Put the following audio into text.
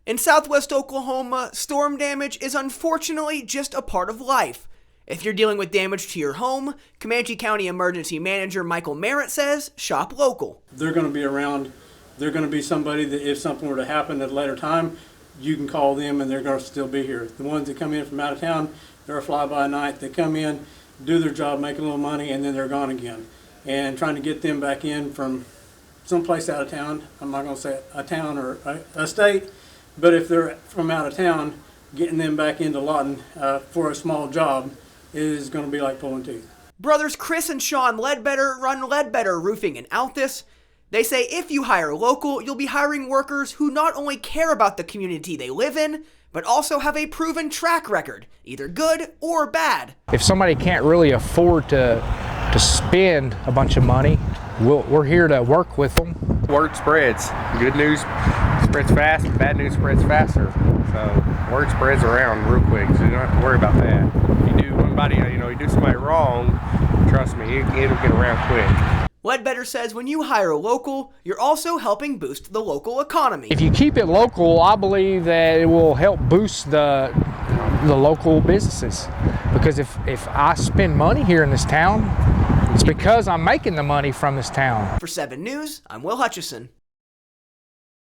In southwest Oklahoma, storm damage is unfortunately just a part of life. If you're dealing with damage to your home, Comanche County Emergency Manager Michael Merritt says, shop local. They're going to be around. They're going to be somebody that if something were to happen at a later time, you can call them and they're going to still be here. The ones that come in from out of town, they're a fly-by-night. They come in, do their job, make a little money, and then they're gone again. And trying to get them back in from someplace out of town, I'm not going to say a town or a state, but if they're from out of town, getting them back into Lawton for a small job is going to be like pulling teeth. Brothers Chris and Sean Ledbetter run Ledbetter Roofing in Altus. They say if you hire local, you'll be hiring workers who not only care about the community they live in, but also have a proven track record, either good or bad. If somebody can't really afford to spend a bunch of money, we're here to work with them. Word spreads. Good news spreads fast, bad news spreads faster. So word spreads around real quick, so you don't have to worry about that. If you do you do somebody wrong, trust me, it'll get around quick. Ledbetter says when you hire a local, you're also helping boost the local economy. If you keep it local, I believe that it will help boost the local businesses. Because if I spend money here in this town, it's because I'm making the money from this town. For 7 News, I'm Will Hutchison.